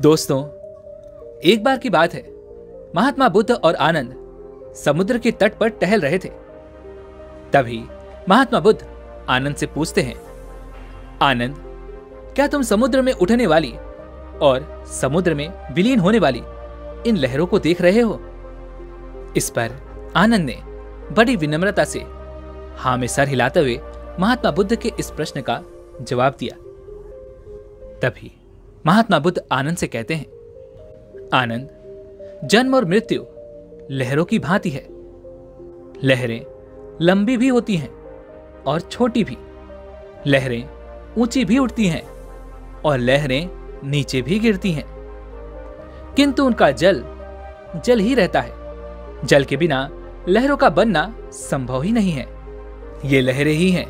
दोस्तों, एक बार की बात है, महात्मा बुद्ध और आनंद समुद्र के तट पर टहल रहे थे। तभी महात्मा बुद्ध आनंद से पूछते हैं, आनंद, क्या तुम समुद्र में उठने वाली और समुद्र में विलीन होने वाली इन लहरों को देख रहे हो? इस पर आनंद ने बड़ी विनम्रता से हाँ में सर हिलाते हुए महात्मा बुद्ध के इस प्रश्न का जवाब दिया। तभी महात्मा बुद्ध आनंद से कहते हैं, आनंद, जन्म और मृत्यु लहरों की भांति है। लहरें लंबी भी होती हैं और छोटी भी। लहरें ऊंची भी उठती हैं और लहरें नीचे भी गिरती हैं, किंतु उनका जल जल ही रहता है। जल के बिना लहरों का बनना संभव ही नहीं है। ये लहरें ही हैं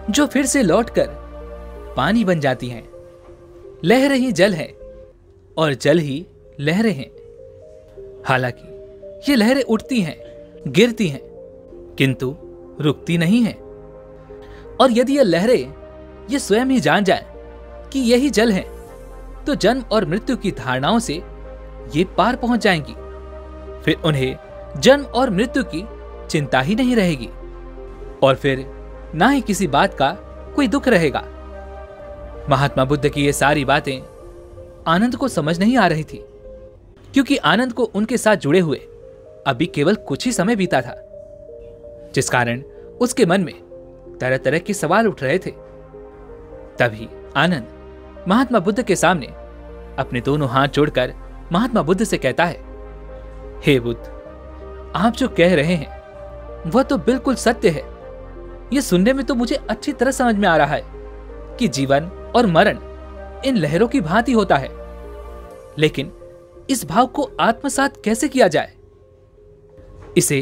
जो फिर से लौटकर पानी बन जाती हैं। लहरें ही जल है और जल ही लहरें हैं। हालांकि ये लहरें उठती हैं, गिरती हैं, किंतु रुकती नहीं हैं। और यदि ये लहरें ये स्वयं ही जान जाएं कि यही जल है, तो जन्म और मृत्यु की धारणाओं से ये पार पहुंच जाएंगी। फिर उन्हें जन्म और मृत्यु की चिंता ही नहीं रहेगी और फिर ना ही किसी बात का कोई दुख रहेगा। महात्मा बुद्ध की ये सारी बातें आनंद को समझ नहीं आ रही थी, क्योंकि आनंद को उनके साथ जुड़े हुए अभी केवल कुछ ही समय बीता था, जिस कारण उसके मन में तरह तरह के सवाल उठ रहे थे। तभी आनंद महात्मा बुद्ध के सामने अपने दोनों हाथ जोड़कर महात्मा बुद्ध से कहता है, हे बुद्ध, आप जो कह रहे हैं वह तो बिल्कुल सत्य है। यह सुनने में तो मुझे अच्छी तरह समझ में आ रहा है कि जीवन और मरण इन लहरों की भांति होता है, लेकिन इस भाव को आत्मसात कैसे किया जाए? इसे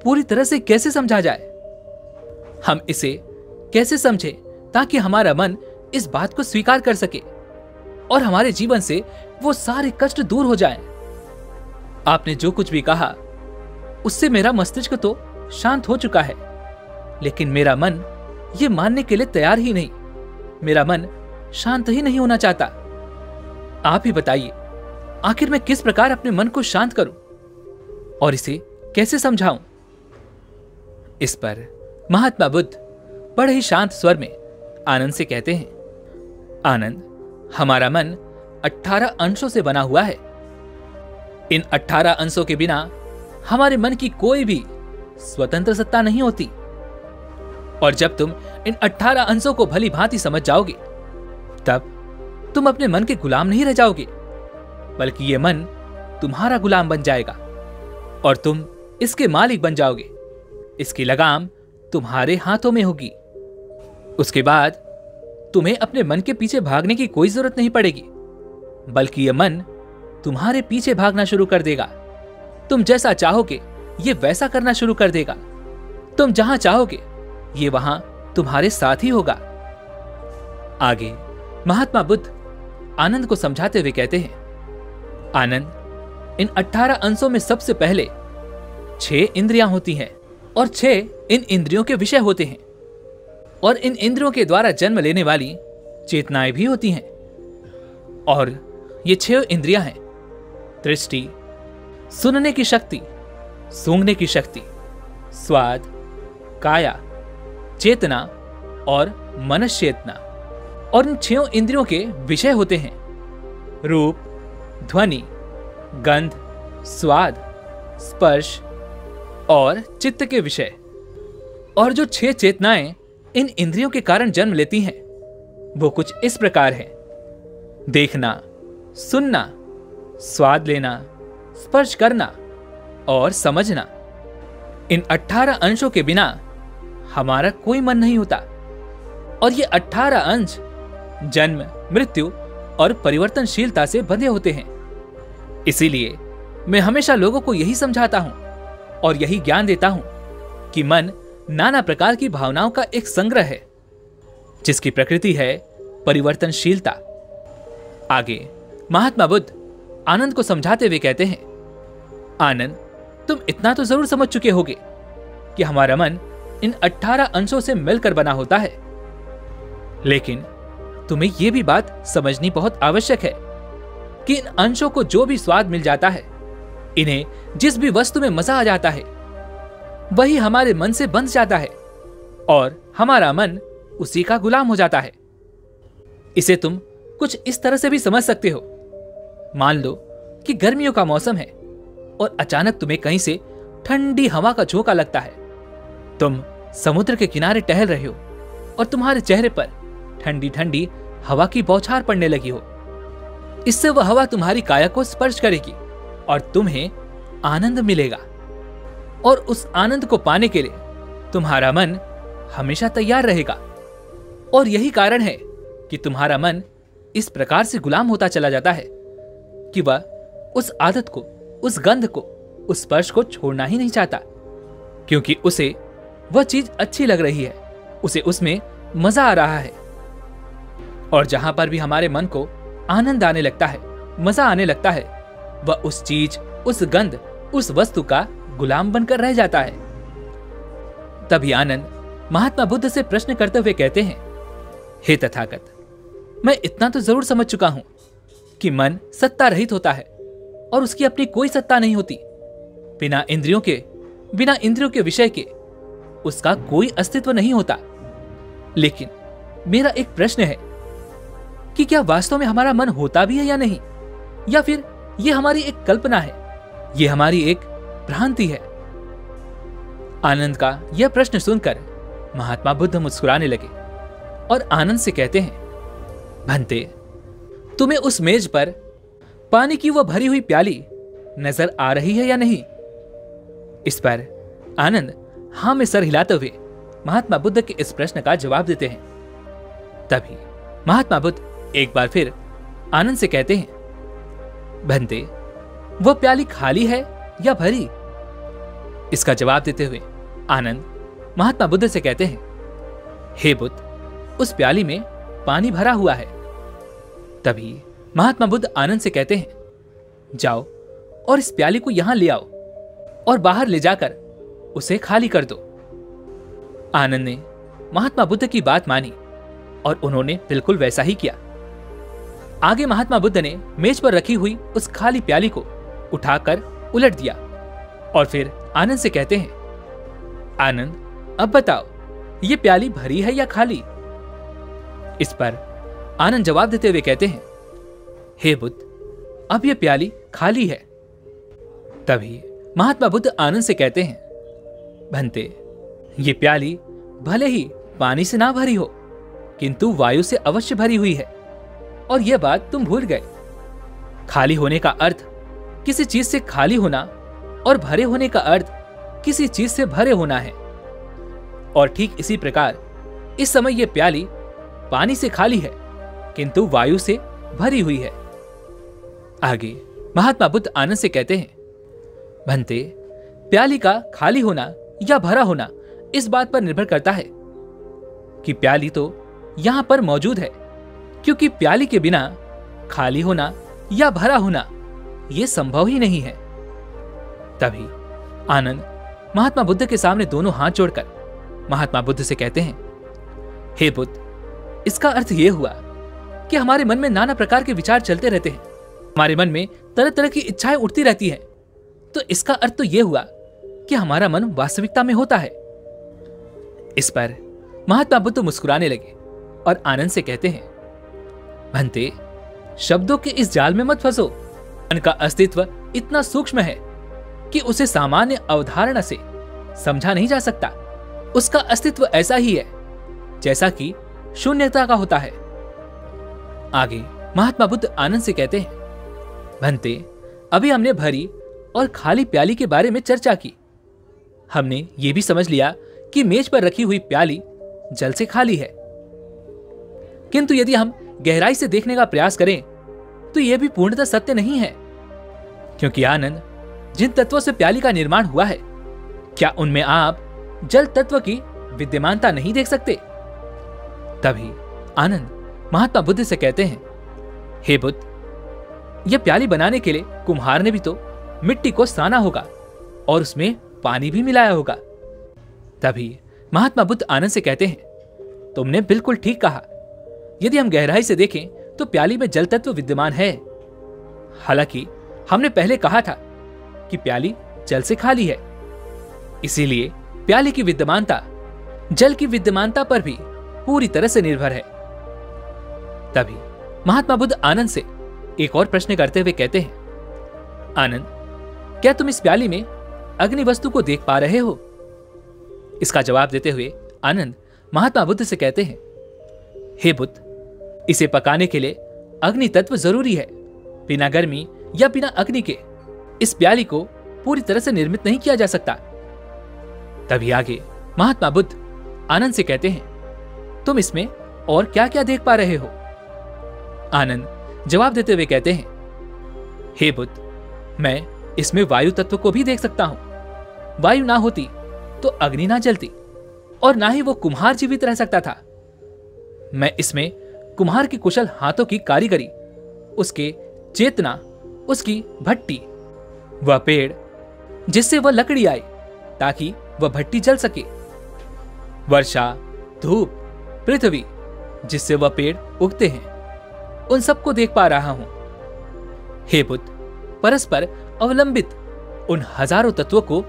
पूरी तरह से कैसे समझा जाए? हम इसे कैसे समझें ताकि हमारा मन इस बात को स्वीकार कर सके और हमारे जीवन से वो सारे कष्ट दूर हो जाएं? आपने जो कुछ भी कहा उससे मेरा मस्तिष्क तो शांत हो चुका है, लेकिन मेरा मन ये मानने के लिए तैयार ही नहीं। मेरा मन शांत ही नहीं होना चाहता। आप ही बताइए, आखिर मैं किस प्रकार अपने मन को शांत करूं और इसे कैसे समझाऊं? इस पर महात्मा बुद्ध बड़े ही शांत स्वर में आनंद से कहते हैं, आनंद, हमारा मन 18 अंशों से बना हुआ है। इन 18 अंशों के बिना हमारे मन की कोई भी स्वतंत्र सत्ता नहीं होती। और जब तुम इन 18 अंशों को भली भांति समझ जाओगे, तब तुम अपने मन के गुलाम नहीं रह जाओगे, बल्कि ये मन तुम्हारा गुलाम बन जाएगा और तुम इसके मालिक बन जाओगे। इसकी लगाम तुम्हारे हाथों में होगी। उसके बाद तुम्हें अपने मन के पीछे भागने की कोई जरूरत नहीं पड़ेगी, बल्कि यह मन तुम्हारे पीछे भागना शुरू कर देगा। तुम जैसा चाहोगे ये वैसा करना शुरू कर देगा। तुम जहां चाहोगे ये वहां तुम्हारे साथ ही होगा। आगे महात्मा बुद्ध आनंद को समझाते हुए कहते हैं, आनंद, इन 18 अंशों में सबसे पहले 6 इंद्रियां होती हैं और 6 इन इंद्रियों के विषय होते हैं और इन इंद्रियों के द्वारा जन्म लेने वाली चेतनाएं भी होती हैं। और ये 6 इंद्रियां हैं दृष्टि, सुनने की शक्ति, सूंघने की शक्ति, स्वाद, काया, चेतना और मनश्चेतना। और इन 6 इंद्रियों के विषय होते हैं रूप, ध्वनि, गंध, स्वाद, स्पर्श और चित्त के विषय। और जो 6 चेतनाएं इन इंद्रियों के कारण जन्म लेती हैं वो कुछ इस प्रकार हैं: देखना, सुनना, स्वाद लेना, स्पर्श करना और समझना। इन 18 अंशों के बिना हमारा कोई मन नहीं होता और ये 18 अंश जन्म, मृत्यु और परिवर्तनशीलता से बंधे होते हैं। इसीलिए मैं हमेशा लोगों को यही समझाता हूं और यही ज्ञान देता हूं कि मन नाना प्रकार की भावनाओं का एक संग्रह है, जिसकी प्रकृति है परिवर्तनशीलता। आगे महात्मा बुद्ध आनंद को समझाते हुए कहते हैं, आनंद, तुम इतना तो जरूर समझ चुके होगे कि हमारा मन इन 18 अंशों से मिलकर बना होता है, लेकिन तुम्हें यह भी बात समझनी बहुत आवश्यक है कि इन अंशों को जो भी स्वाद मिल जाता है, इन्हें जिस भी वस्तु में मजा आ जाता है, वही हमारे मन से बंध जाता है और हमारा मन उसी का गुलाम हो जाता है। इसे तुम कुछ इस तरह से भी समझ सकते हो। मान लो कि गर्मियों का मौसम है और अचानक तुम्हें कहीं से ठंडी हवा का झोंका लगता है। तुम समुद्र के किनारे टहल रहे हो और तुम्हारे चेहरे पर ठंडी ठंडी हवा की बौछार पड़ने लगी हो। इससे वह हवा तुम्हारी काया को स्पर्श करेगी और तुम्हें आनंद मिलेगा, और उस आनंद को पाने के लिए तुम्हारा मन हमेशा तैयार रहेगा। और यही कारण है कि तुम्हारा मन इस प्रकार से गुलाम होता चला जाता है कि वह उस आदत को, उस गंध को, उस स्पर्श को छोड़ना ही नहीं चाहता, क्योंकि उसे वह चीज अच्छी लग रही है, उसे उसमें मजा आ रहा है। और जहां पर भी हमारे मन को आनंद आने लगता है, मजा आने लगता है, वह उस चीज, उस गंध, उस वस्तु का गुलाम बनकर रह जाता है। तभी आनंद महात्मा बुद्ध से प्रश्न करते हुए कहते हैं, हे तथागत, मैं इतना तो जरूर समझ चुका हूं कि मन सत्ता रहित होता है और उसकी अपनी कोई सत्ता नहीं होती। बिना इंद्रियों के विषय के उसका कोई अस्तित्व नहीं होता। लेकिन मेरा एक प्रश्न है कि क्या वास्तव में हमारा मन होता भी है या नहीं, या फिर यह हमारी एक कल्पना है, यह हमारी एक भ्रांति है। आनंद का यह प्रश्न सुनकर महात्मा बुद्ध मुस्कुराने लगे और आनंद से कहते हैं, भंते, तुम्हें उस मेज पर पानी की वह भरी हुई प्याली नजर आ रही है या नहीं? इस पर आनंद हां में सर हिलाते हुए महात्मा बुद्ध के इस प्रश्न का जवाब देते हैं। तभी महात्मा बुद्ध एक बार फिर आनंद से कहते हैं, भंते, वह प्याली खाली है या भरी? इसका जवाब देते हुए आनंद महात्मा बुद्ध से कहते हैं, हे बुद्ध, उस प्याली में पानी भरा हुआ है। तभी महात्मा बुद्ध आनंद से कहते हैं, जाओ और इस प्याली को यहां ले आओ और बाहर ले जाकर उसे खाली कर दो। आनंद ने महात्मा बुद्ध की बात मानी और उन्होंने बिल्कुल वैसा ही किया। आगे महात्मा बुद्ध ने मेज पर रखी हुई उस खाली प्याली को उठाकर उलट दिया और फिर आनंद से कहते हैं, आनंद, अब बताओ, ये प्याली भरी है या खाली? इस पर आनंद जवाब देते हुए कहते हैं, हे बुद्ध, अब यह प्याली खाली है। तभी महात्मा बुद्ध आनंद से कहते हैं, भंते, ये प्याली भले ही पानी से ना भरी हो, किंतु वायु से अवश्य भरी हुई है, और यह बात तुम भूल गए। खाली होने का अर्थ किसी चीज से खाली होना और भरे होने का अर्थ किसी चीज से भरे होना है। और ठीक इसी प्रकार इस समय यह प्याली पानी से खाली है, किंतु वायु से भरी हुई है। आगे महात्मा बुद्ध आनंद से कहते हैं, भंते, प्याली का खाली होना या भरा होना इस बात पर निर्भर करता है कि प्याली तो यहां पर मौजूद है, क्योंकि प्याली के बिना खाली होना या भरा होना यह संभव ही नहीं है। तभी आनंद महात्मा बुद्ध के सामने दोनों हाथ जोड़कर महात्मा बुद्ध से कहते हैं, हे बुद्ध, इसका अर्थ यह हुआ कि हमारे मन में नाना प्रकार के विचार चलते रहते हैं, हमारे मन में तरह तरह की इच्छाएं उठती रहती हैं, तो इसका अर्थ तो यह हुआ कि हमारा मन वास्तविकता में होता है। इस पर महात्मा बुद्ध मुस्कुराने लगे और आनंद से कहते हैं, भंते, शब्दों के इस जाल में मत फंसो। मन का अस्तित्व इतना सूक्ष्म है कि उसे सामान्य अवधारणा से समझा नहीं जा सकता। उसका अस्तित्व ऐसा ही है जैसा कि शून्यता का होता है। आगे महात्मा बुद्ध आनंद से कहते हैं, भंते, अभी हमने भरी और खाली प्याली के बारे में चर्चा की। हमने ये भी समझ लिया कि मेज पर रखी हुई प्याली जल से खाली है, किंतु यदि हम गहराई से देखने का प्रयास करें तो यह भी पूर्णतः सत्य नहीं है, क्योंकि आनंद, जिन तत्वों से प्याली का निर्माण हुआ है, क्या उनमें आप जल तत्व की विद्यमानता नहीं देख सकते? तभी आनंद महात्मा बुद्ध से कहते हैं, हे बुद्ध, यह प्याली बनाने के लिए कुम्हार ने भी तो मिट्टी को साना होगा और उसमें पानी भी मिलाया होगा। तभी महात्मा बुद्ध आनंद से कहते हैं, तुमने बिल्कुल ठीक कहा। यदि हम गहराई से देखें तो प्याली में जल तत्व विद्यमान है, हालांकि हमने पहले कहा था कि प्याली जल से खाली है, इसीलिए प्याली की विद्यमानता जल की विद्यमानता पर भी पूरी तरह से निर्भर है। तभी महात्मा बुद्ध आनंद से एक और प्रश्न करते हुए कहते हैं, आनंद, क्या तुम इस प्याली में अग्नि वस्तु को देख पा रहे हो? इसका जवाब देते हुए आनंद महात्मा बुद्ध से कहते हैं, हे बुद्ध, इसे पकाने के लिए अग्नि तत्व जरूरी है। बिना गर्मी या बिना अग्नि के इस प्याली को पूरी तरह से निर्मित नहीं किया जा सकता। तभी आगे महात्मा बुद्ध आनंद से कहते हैं, तुम इसमें और क्या क्या देख पा रहे हो? आनंद जवाब देते हुए कहते हैं, हे बुद्ध, मैं इसमें वायु तत्व को भी देख सकता हूं। वायु ना होती तो अग्नि ना जलती और ना ही वो कुम्हार जीवित रह सकता था। मैं इसमें कुम्हार के कुशल हाथों की कारीगरी, उसके चेतना, उसकी भट्टी, वह पेड़ जिससे वह लकड़ी आए ताकि वह भट्टी जल सके, वर्षा, धूप, पृथ्वी जिससे वह पेड़ उगते हैं, उन सबको देख पा रहा हूं। हे बुद्ध, परस्पर अवलंबित उन हजारों तत्वों को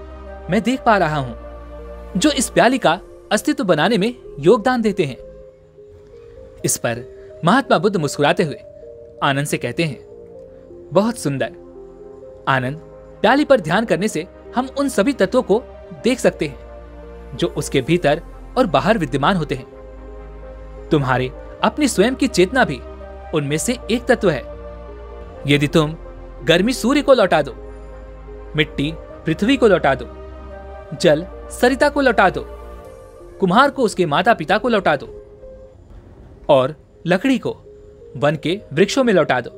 मैं देख पा रहा हूं जो इस प्याली का अस्तित्व बनाने में योगदान देते हैं। इस पर महात्मा बुद्ध मुस्कुराते हुए आनंद से कहते हैं, बहुत सुंदर। आनंद, प्याली पर ध्यान करने से हम उन सभी तत्वों को देख सकते हैं जो उसके भीतर और बाहर विद्यमान होते हैं। तुम्हारे अपनी स्वयं की चेतना भी उनमें से एक तत्व है। यदि तुम गर्मी सूर्य को लौटा दो, मिट्टी पृथ्वी को लौटा दो, जल सरिता को लौटा दो, कुम्हार को उसके माता पिता को लौटा दो और लकड़ी को वन के वृक्षों में लौटा दो,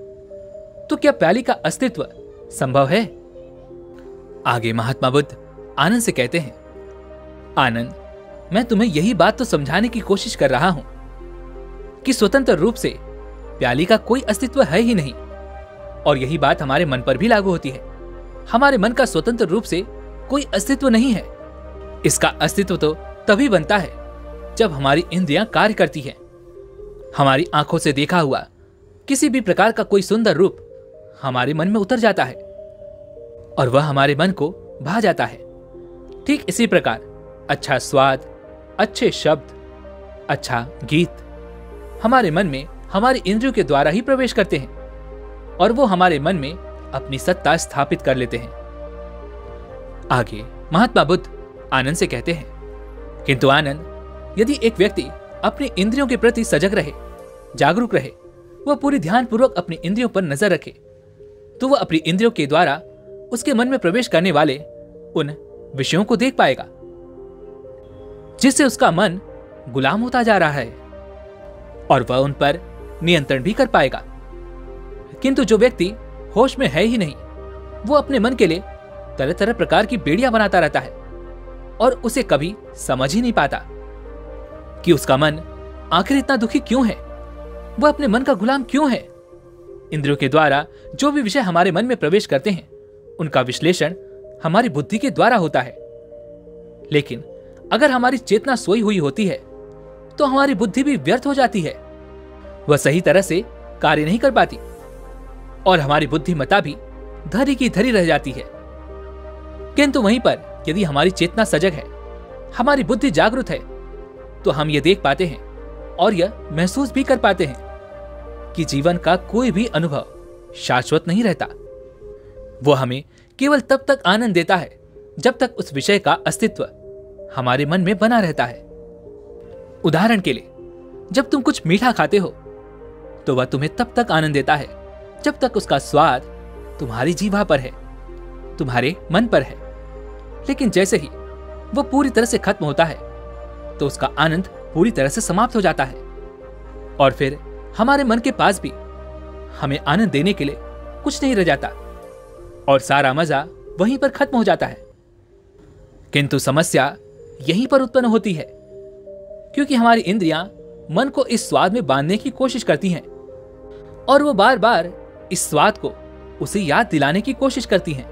तो क्या प्याली का अस्तित्व संभव है? आगे महात्मा बुद्ध आनंद से कहते हैं, आनंद, मैं तुम्हें यही बात तो समझाने की कोशिश कर रहा हूं कि स्वतंत्र रूप से प्याली का कोई अस्तित्व है ही नहीं। और यही बात हमारे मन पर भी लागू होती है। हमारे मन का स्वतंत्र रूप से कोई अस्तित्व नहीं है। इसका अस्तित्व तो तभी बनता है जब हमारी इंद्रियां कार्य करती हैं। हमारी आंखों से देखा हुआ किसी भी प्रकार का कोई सुंदर रूप हमारे मन में उतर जाता है और वह हमारे मन को भा जाता है। ठीक इसी प्रकार अच्छा स्वाद, अच्छे शब्द, अच्छा गीत हमारे मन में हमारी इंद्रियों के द्वारा ही प्रवेश करते हैं और वो हमारे मन में अपनी सत्ता स्थापित कर लेते हैं। आगे महात्मा बुद्ध आनंद से कहते हैं, किंतु आनंद, यदि एक व्यक्ति अपनी इंद्रियों के प्रति सजग रहे, जागरूक रहे, वह पूरी ध्यानपूर्वक अपनी इंद्रियों पर नजर रखे, तो वह अपनी इंद्रियों के द्वारा उसके मन में प्रवेश करने वाले उन विषयों को देख पाएगा जिससे उसका मन गुलाम होता जा रहा है और वह उन पर नियंत्रण भी कर पाएगा। किंतु जो व्यक्ति होश में है ही नहीं, वो अपने मन के लिए तरह तरह प्रकार की बेड़ियां बनाता रहता है और उसे कभी समझ ही नहीं पाता कि उसका मन आखिर इतना दुखी क्यों है, वह अपने मन का गुलाम क्यों है। इंद्रियों के द्वारा जो भी विषय हमारे मन में प्रवेश करते हैं, उनका विश्लेषण हमारी बुद्धि के द्वारा होता है। लेकिन अगर हमारी चेतना सोई हुई होती है तो हमारी बुद्धि भी व्यर्थ हो जाती है, वह सही तरह से कार्य नहीं कर पाती और हमारी बुद्धिमत्ता भी धरी की धरी रह जाती है। किंतु वहीं पर यदि हमारी चेतना सजग है, हमारी बुद्धि जागरूक है, तो हम यह देख पाते हैं और यह महसूस भी कर पाते हैं कि जीवन का कोई भी अनुभव शाश्वत नहीं रहता। वो हमें केवल तब तक आनंद देता है जब तक उस विषय का अस्तित्व हमारे मन में बना रहता है। उदाहरण के लिए, जब तुम कुछ मीठा खाते हो तो वह तुम्हें तब तक आनंद देता है जब तक उसका स्वाद तुम्हारी जीवा पर है, तुम्हारे मन पर है। लेकिन जैसे ही वह पूरी तरह से खत्म होता है तो उसका आनंद पूरी तरह से समाप्त हो जाता है और फिर हमारे मन के पास भी हमें आनंद देने के लिए कुछ नहीं रह जाता और सारा मजा वहीं पर खत्म हो जाता है। किंतु समस्या यहीं पर उत्पन्न होती है, क्योंकि हमारी इंद्रियां मन को इस स्वाद में बांधने की कोशिश करती हैं और वो बार बार इस स्वाद को उसे याद दिलाने की कोशिश करती हैं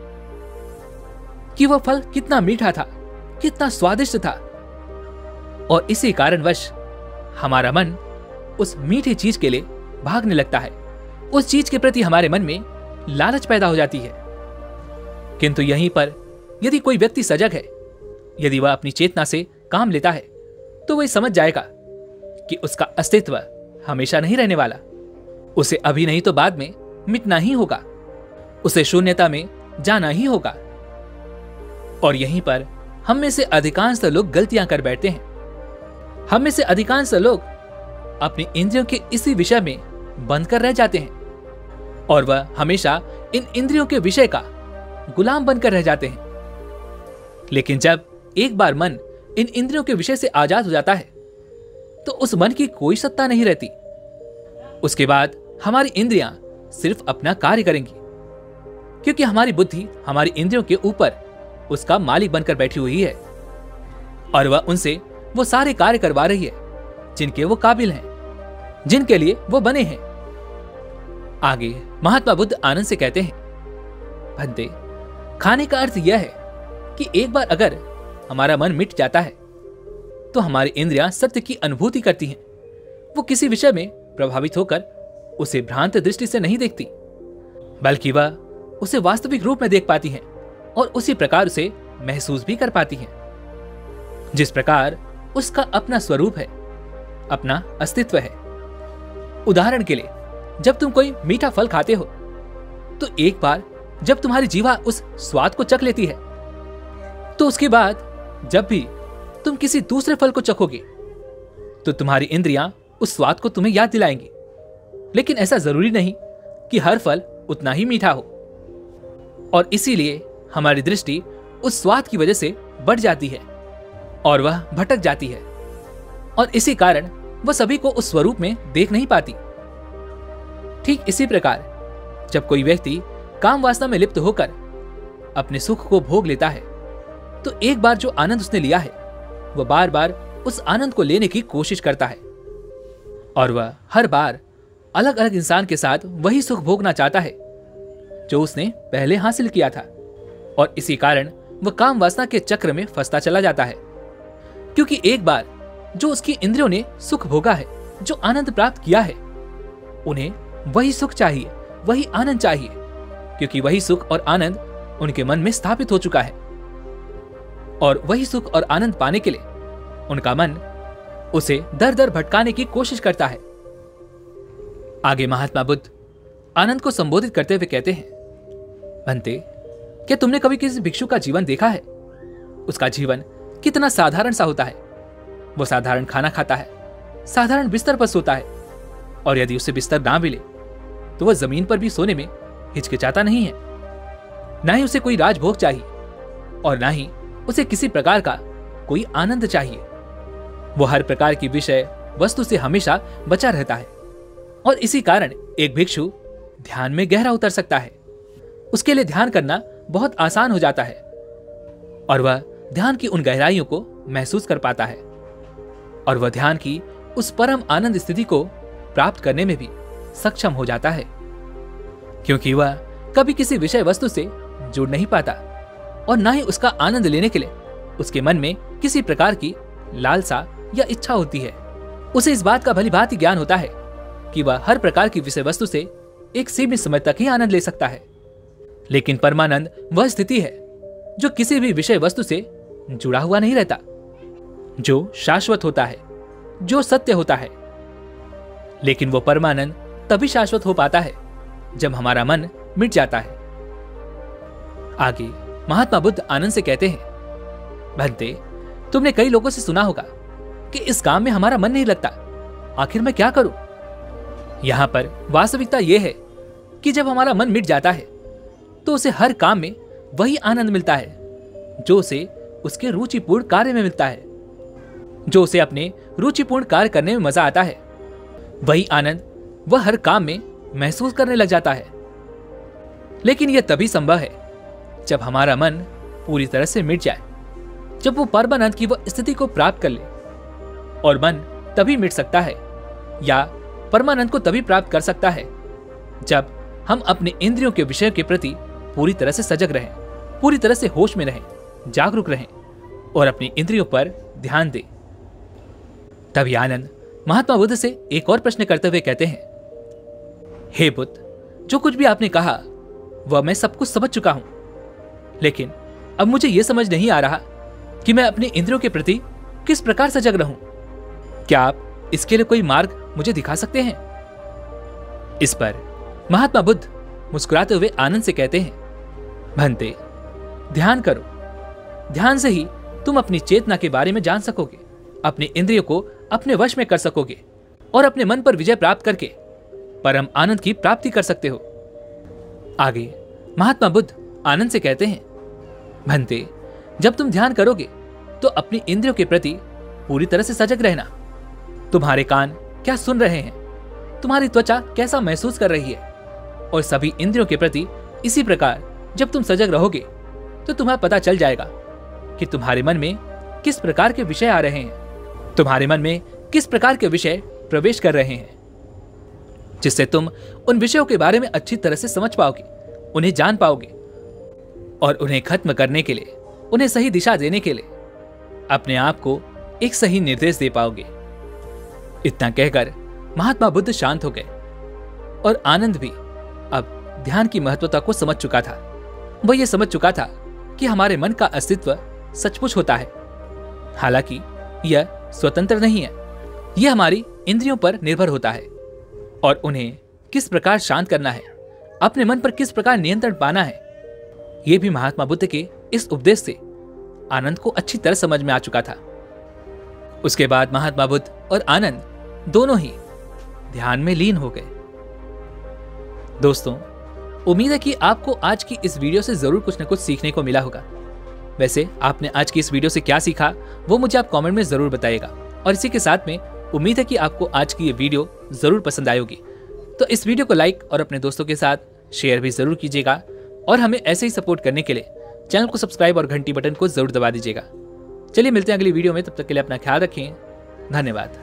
कि वह फल कितना मीठा था, कितना स्वादिष्ट था। और इसी कारणवश हमारा मन उस मीठी चीज के लिए भागने लगता है। उस चीज के प्रति हमारे मन में लालच पैदा हो जाती है। किंतु यहीं पर यदि कोई व्यक्ति सजग है, यदि वह अपनी चेतना से काम लेता है, तो वह समझ जाएगा कि उसका अस्तित्व हमेशा नहीं रहने वाला। उसे अभी नहीं तो बाद में मिटना ही होगा, उसे शून्यता में जाना ही होगा। और यहीं पर हम में से अधिकांश लोग गलतियां कर बैठते हैं। हम में से अधिकांश लोग अपनी इंद्रियों के इसी विषय में बंद कर रह जाते हैं और वह हमेशा इन इंद्रियों के विषय का गुलाम बनकर रह जाते हैं। लेकिन जब एक बार मन इन इंद्रियों के विषय से आजाद हो जाता है, तो उस मन की कोई सत्ता नहीं रहती। उसके बाद हमारी इंद्रियां सिर्फ अपना कार्य करेंगी, क्योंकि हमारी बुद्धि हमारी इंद्रियों के ऊपर उसका मालिक बनकर बैठी हुई है और वह उनसे वो सारे कार्य करवा रही है जिनके वो काबिल हैं, जिनके लिए वो बने हैं। आगे महात्मा बुद्ध आनंद से कहते हैं, भंते, खाने का अर्थ यह है कि एक बार अगर हमारा मन मिट जाता है तो हमारी इंद्रियां सत्य की अनुभूति करती हैं। वो किसी विषय में प्रभावित होकर उसे भ्रांत दृष्टि से नहीं देखती, बल्कि वह उसे वास्तविक रूप में देख पाती हैं और उसी प्रकार उसे महसूस भी कर पाती हैं, जिस प्रकार उसका अपना स्वरूप है, अपना अस्तित्व है। उदाहरण के लिए, जब तुम कोई मीठा फल खाते हो तो एक बार जब तुम्हारी जीवा उस स्वाद को चख लेती है, तो उसके बाद जब भी तुम किसी दूसरे फल को चखोगे तो तुम्हारी इंद्रियां उस स्वाद को तुम्हें याद दिलाएंगी। लेकिन ऐसा जरूरी नहीं कि हर फल उतना ही मीठा हो, और इसीलिए हमारी दृष्टि उस स्वाद की वजह से बढ़ जाती है और वह भटक जाती है, और इसी कारण वह सभी को उस स्वरूप में देख नहीं पाती। ठीक इसी प्रकार जब कोई व्यक्ति काम वासना में लिप्त होकर अपने सुख को भोग लेता है, तो एक बार जो आनंद उसने लिया है वह बार बार उस आनंद को लेने की कोशिश करता है, और वह हर बार अलग अलग इंसान के साथ वही सुख भोगना चाहता है जो उसने पहले हासिल किया था, और इसी कारण वह काम वासना के चक्र में फंसता चला जाता है। क्योंकि एक बार जो उसकी इंद्रियों ने सुख भोगा है, जो आनंद प्राप्त किया है, उन्हें वही सुख चाहिए, वही आनंद चाहिए, क्योंकि वही सुख और आनंद उनके मन में स्थापित हो चुका है, और वही सुख और आनंद पाने के लिए उनका मन उसे दर दर भटकाने की कोशिश करता है। आगे महात्मा बुद्ध आनंद को संबोधित करते हुए कहते हैं, भंते, क्या तुमने कभी किसी भिक्षु का जीवन देखा है? उसका जीवन कितना साधारण सा होता है। वो साधारण खाना खाता है, साधारण बिस्तर पर सोता है, और यदि उसे बिस्तर ना मिले तो वह जमीन पर भी सोने में हिचकिचाता नहीं है। ना ही उसे कोई राजभोग चाहिए और ना ही उसे किसी प्रकार का कोई आनंद चाहिए। वो हर प्रकार की विषय वस्तु से हमेशा बचा रहता है, और इसी कारण एक भिक्षु ध्यान में गहरा उतर सकता है। उसके लिए ध्यान करना बहुत आसान हो जाता है, और वह ध्यान की उन गहराइयों को महसूस कर पाता है, और वह ध्यान की उस परम आनंद स्थिति को प्राप्त करने में भी सक्षम हो जाता है, क्योंकि वह कभी किसी विषय वस्तु से जुड़ नहीं पाता, और ना ही उसका आनंद लेने के लिए उसके मन में किसी प्रकार की लालसा या इच्छा होती है। उसे इस बात का भली भांति ज्ञान होता है कि वह हर प्रकार की विषय वस्तु से एक सीमित समय तक ही आनंद ले सकता है। लेकिन परमानंद वह स्थिति है जो किसी भी विषय वस्तु से जुड़ा हुआ नहीं रहता, जो शाश्वत होता है, जो सत्य होता है। लेकिन वो परमानंद तभी शाश्वत हो पाता है जब हमारा मन मिट जाता है। आगे महात्मा बुद्ध आनंद से कहते हैं, भंते, तुमने कई लोगों से सुना होगा कि इस काम में हमारा मन नहीं लगता, आखिर मैं क्या करूं? यहां पर वास्तविकता यह है कि जब हमारा मन मिट जाता है तो उसे हर काम में वही आनंद मिलता है जो उसे उसके रुचिपूर्ण कार्य में मिलता है, जो उसे अपने रुचिपूर्ण कार्य करने में मजा आता है। वही आनंद वह हर काम में महसूस करने लग जाता है। लेकिन यह तभी संभव है जब हमारा मन पूरी तरह से मिट जाए, जब वो परमानंद की वह स्थिति को प्राप्त कर ले। और मन तभी मिट सकता है या परमानंद को तभी प्राप्त कर सकता है जब हम अपने इंद्रियों के विषय के प्रति पूरी तरह से सजग रहें, पूरी तरह से होश में रहें, जागरूक रहें और अपनी इंद्रियों पर ध्यान दें। तभी आनंद महात्मा बुद्ध से एक और प्रश्न करते हुए कहते हैं, हे बुद्ध, जो कुछ भी आपने कहा वह मैं सब कुछ समझ चुका हूं, लेकिन अब मुझे यह समझ नहीं आ रहा कि मैं अपने इंद्रियों के प्रति किस प्रकार सजग रहूं। क्या आप इसके लिए कोई मार्ग मुझे दिखा सकते हैं? इस पर महात्मा बुद्ध मुस्कुराते हुए आनंद से कहते हैं, भंते, ध्यान करो। ध्यान से ही तुम अपनी चेतना के बारे में जान सकोगे, अपने इंद्रियों को अपने वश में कर सकोगे और अपने मन पर विजय प्राप्त करके परम आनंद की प्राप्ति कर सकते हो। आगे महात्मा बुद्ध आनंद से कहते हैं, भंते, जब तुम ध्यान करोगे तो अपनी इंद्रियों के प्रति पूरी तरह से सजग रहना। तुम्हारे कान क्या सुन रहे हैं, तुम्हारी त्वचा कैसा महसूस कर रही है, और सभी इंद्रियों के प्रति इसी प्रकार जब तुम सजग रहोगे तो तुम्हें पता चल जाएगा कि तुम्हारे मन में किस प्रकार के विषय आ रहे हैं, तुम्हारे मन में किस प्रकार के विषय प्रवेश कर रहे हैं, जिससे तुम उन विषयों के बारे में अच्छी तरह से समझ पाओगे, उन्हें जान पाओगे और उन्हें खत्म करने के लिए, उन्हें सही दिशा देने के लिए अपने आप को एक सही निर्देश दे पाओगे। इतना कहकर महात्मा बुद्ध शांत हो गए और आनंद भी अब ध्यान की महत्वता को समझ चुका था। वह यह समझ चुका था कि हमारे मन का अस्तित्व सचमुच होता है, हालांकि यह स्वतंत्र नहीं है, यह हमारी इंद्रियों पर निर्भर होता है और उन्हें किस प्रकार शांत करना है, अपने मन पर किस प्रकार नियंत्रण पाना है, यह भी महात्मा बुद्ध के इस उपदेश से आनंद को अच्छी तरह समझ में आ चुका था। उसके बाद महात्मा बुद्ध और आनंद दोनों ही ध्यान में लीन हो गए। दोस्तों, उम्मीद है कि आपको आज की इस वीडियो से जरूर कुछ न कुछ सीखने को मिला होगा। वैसे आपने आज की इस वीडियो से क्या सीखा वो मुझे आप कमेंट में जरूर बताइएगा, और इसी के साथ में उम्मीद है कि आपको आज की ये वीडियो जरूर पसंद आई होगी। तो इस वीडियो को लाइक और अपने दोस्तों के साथ शेयर भी जरूर कीजिएगा, और हमें ऐसे ही सपोर्ट करने के लिए चैनल को सब्सक्राइब और घंटी बटन को जरूर दबा दीजिएगा। चलिए मिलते हैं अगली वीडियो में, तब तक के लिए अपना ख्याल रखें। धन्यवाद।